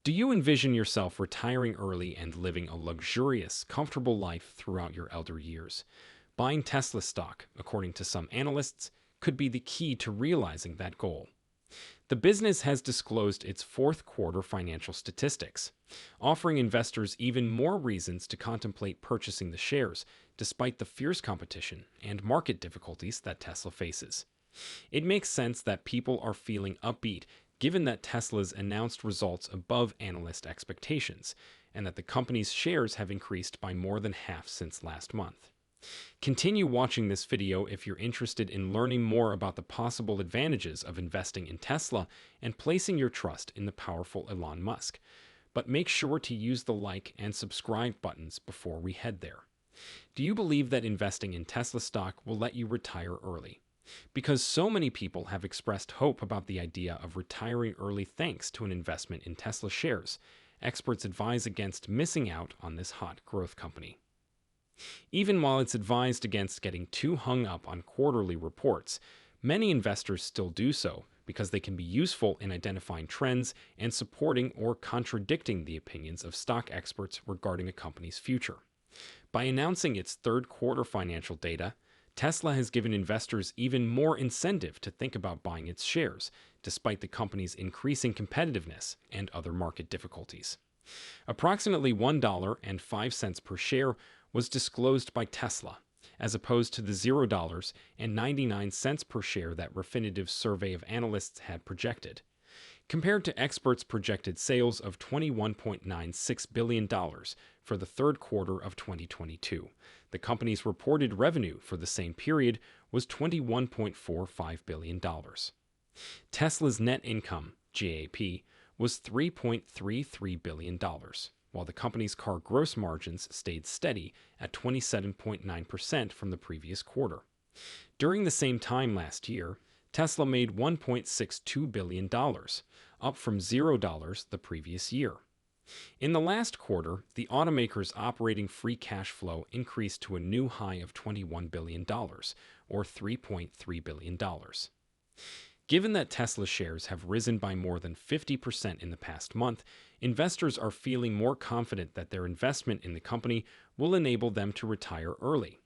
Do you envision yourself retiring early and living a luxurious, comfortable life throughout your elder years? Buying Tesla stock, according to some analysts, could be the key to realizing that goal. The business has disclosed its fourth quarter financial statistics, offering investors even more reasons to contemplate purchasing the shares, despite the fierce competition and market difficulties that Tesla faces. It makes sense that people are feeling upbeat given that Tesla's announced results above analyst expectations and that the company's shares have increased by more than half since last month. Continue watching this video if you're interested in learning more about the possible advantages of investing in Tesla and placing your trust in the powerful Elon Musk. But make sure to use the like and subscribe buttons before we head there. Do you believe that investing in Tesla stock will let you retire early? Because so many people have expressed hope about the idea of retiring early thanks to an investment in Tesla shares, experts advise against missing out on this hot growth company. Even while it's advised against getting too hung up on quarterly reports, many investors still do so because they can be useful in identifying trends and supporting or contradicting the opinions of stock experts regarding a company's future. By announcing its third quarter financial data, Tesla has given investors even more incentive to think about buying its shares, despite the company's increasing competitiveness and other market difficulties. Approximately $1.05 per share was disclosed by Tesla, as opposed to the $0.99 per share that Refinitiv's survey of analysts had projected. Compared to experts' projected sales of $21.96 billion for the third quarter of 2022, the company's reported revenue for the same period was $21.45 billion. Tesla's net income, GAAP, was $3.33 billion, while the company's car gross margins stayed steady at 27.9% from the previous quarter. During the same time last year, Tesla made $1.62 billion, up from $0 the previous year. In the last quarter, the automaker's operating free cash flow increased to a new high of $21 billion, or $3.3 billion. Given that Tesla shares have risen by more than 50% in the past month, investors are feeling more confident that their investment in the company will enable them to retire early.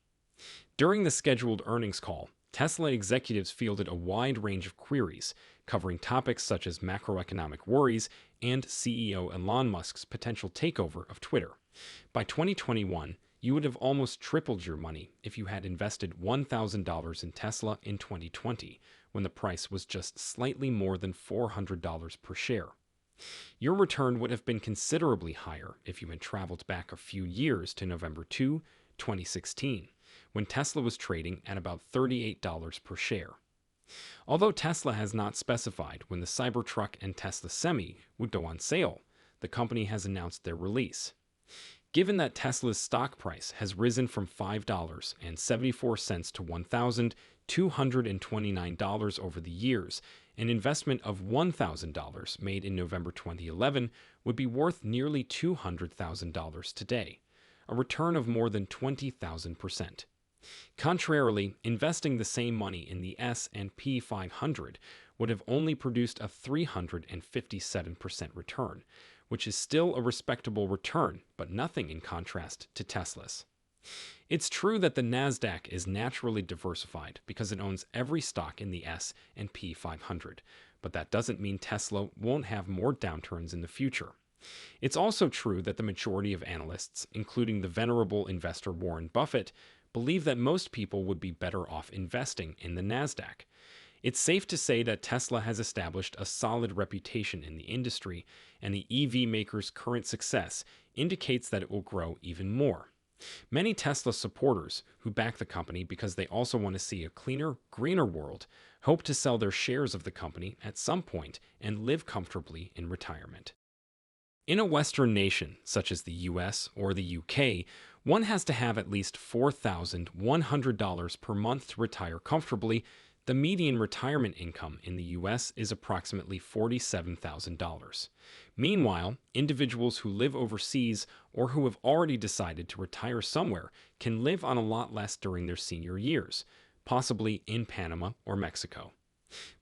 During the scheduled earnings call, Tesla executives fielded a wide range of queries, covering topics such as macroeconomic worries and CEO Elon Musk's potential takeover of Twitter. By 2021, you would have almost tripled your money if you had invested $1,000 in Tesla in 2020, when the price was just slightly more than $400 per share. Your return would have been considerably higher if you had traveled back a few years to November 2, 2016, when Tesla was trading at about $38 per share. Although Tesla has not specified when the Cybertruck and Tesla Semi would go on sale, the company has announced their release. Given that Tesla's stock price has risen from $5.74 to $1,229 over the years, an investment of $1,000 made in November 2011 would be worth nearly $200,000 today, a return of more than 20,000%. Contrarily, investing the same money in the S&P 500 would have only produced a 357% return, which is still a respectable return, but nothing in contrast to Tesla's. It's true that the Nasdaq is naturally diversified because it owns every stock in the S&P 500, but that doesn't mean Tesla won't have more downturns in the future. It's also true that the majority of analysts, including the venerable investor Warren Buffett, believe that most people would be better off investing in the Nasdaq. It's safe to say that Tesla has established a solid reputation in the industry, and the EV maker's current success indicates that it will grow even more. Many Tesla supporters, who back the company because they also want to see a cleaner, greener world, hope to sell their shares of the company at some point and live comfortably in retirement. In a Western nation, such as the US or the UK, one has to have at least $4,100 per month to retire comfortably. The median retirement income in the US is approximately $47,000. Meanwhile, individuals who live overseas or who have already decided to retire somewhere can live on a lot less during their senior years, possibly in Panama or Mexico.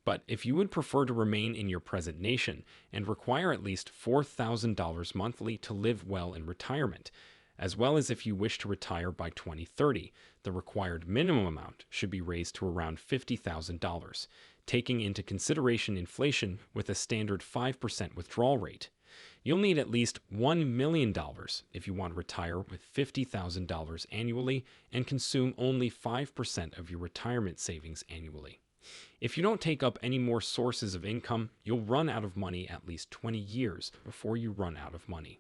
But if you would prefer to remain in your present nation and require at least $4,000 monthly to live well in retirement, as well as if you wish to retire by 2030, the required minimum amount should be raised to around $50,000, taking into consideration inflation with a standard 5% withdrawal rate. You'll need at least $1 million if you want to retire with $50,000 annually and consume only 5% of your retirement savings annually. If you don't take up any more sources of income, you'll run out of money at least 20 years before you run out of money.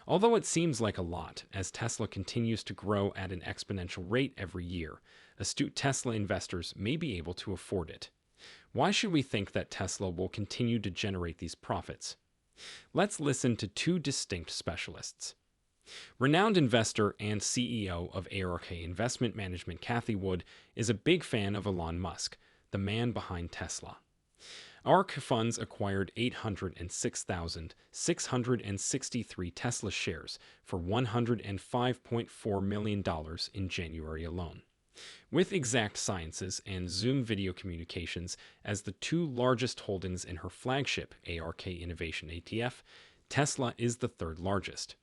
Although it seems like a lot, as Tesla continues to grow at an exponential rate every year, astute Tesla investors may be able to afford it. Why should we think that Tesla will continue to generate these profits? Let's listen to two distinct specialists. Renowned investor and CEO of ARK Investment Management Cathie Wood is a big fan of Elon Musk, the man behind Tesla. ARK funds acquired 806,663 Tesla shares for $105.4 million in January alone. With Exact Sciences and Zoom Video Communications as the two largest holdings in her flagship ARK Innovation ETF, Tesla is the third largest.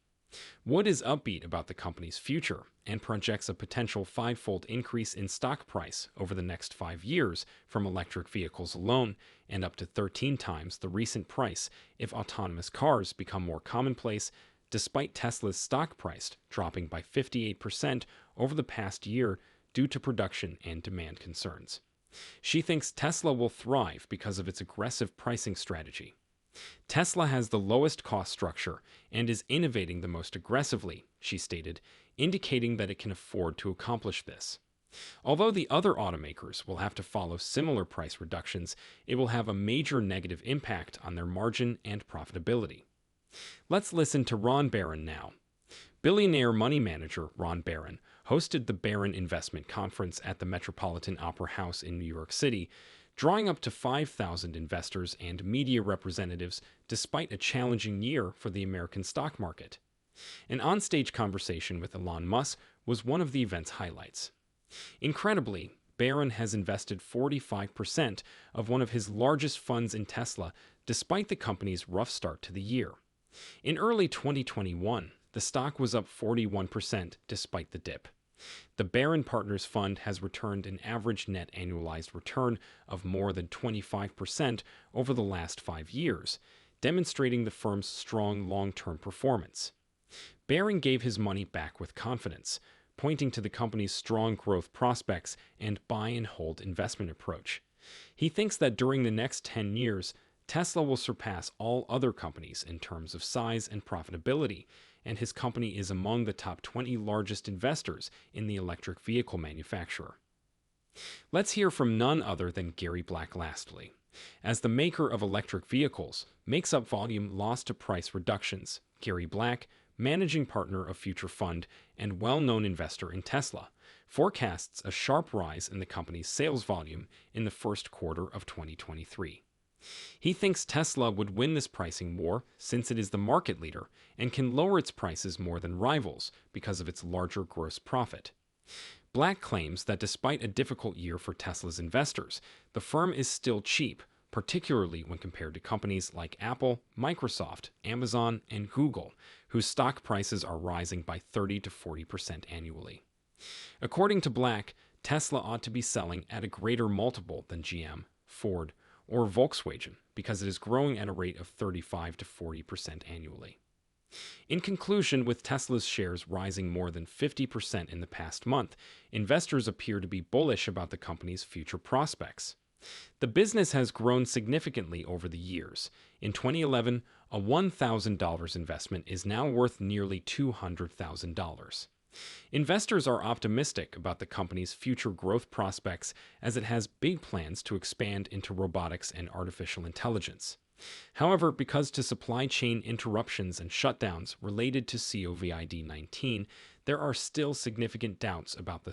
Wood is upbeat about the company's future and projects a potential five-fold increase in stock price over the next 5 years from electric vehicles alone, and up to 13 times the recent price if autonomous cars become more commonplace, despite Tesla's stock price dropping by 58% over the past year due to production and demand concerns. She thinks Tesla will thrive because of its aggressive pricing strategy. Tesla has the lowest cost structure and is innovating the most aggressively, she stated, indicating that it can afford to accomplish this. Although the other automakers will have to follow similar price reductions, it will have a major negative impact on their margin and profitability. Let's listen to Ron Barron now. Billionaire money manager Ron Barron hosted the Barron Investment Conference at the Metropolitan Opera House in New York City, drawing up to 5,000 investors and media representatives despite a challenging year for the American stock market. An onstage conversation with Elon Musk was one of the event's highlights. Incredibly, Barron has invested 45% of one of his largest funds in Tesla despite the company's rough start to the year. In early 2021, the stock was up 41% despite the dip. The Barron Partners Fund has returned an average net annualized return of more than 25% over the last 5 years, demonstrating the firm's strong long-term performance. Barron gave his money back with confidence, pointing to the company's strong growth prospects and buy-and-hold investment approach. He thinks that during the next 10 years, Tesla will surpass all other companies in terms of size and profitability, and his company is among the top 20 largest investors in the electric vehicle manufacturer. Let's hear from none other than Gary Black lastly. As the maker of electric vehicles makes up volume lost to price reductions, Gary Black, managing partner of Future Fund and well-known investor in Tesla, forecasts a sharp rise in the company's sales volume in the first quarter of 2023. He thinks Tesla would win this pricing war since it is the market leader and can lower its prices more than rivals because of its larger gross profit. Black claims that despite a difficult year for Tesla's investors, the firm is still cheap, particularly when compared to companies like Apple, Microsoft, Amazon, and Google, whose stock prices are rising by 30 to 40% annually. According to Black, Tesla ought to be selling at a greater multiple than GM, Ford, or Volkswagen because it is growing at a rate of 35 to 40% annually. In conclusion, with Tesla's shares rising more than 50% in the past month, investors appear to be bullish about the company's future prospects. The business has grown significantly over the years. In 2011, a $1,000 investment is now worth nearly $200,000. Investors are optimistic about the company's future growth prospects as it has big plans to expand into robotics and artificial intelligence. However, because to supply chain interruptions and shutdowns related to COVID-19, there are still significant doubts about the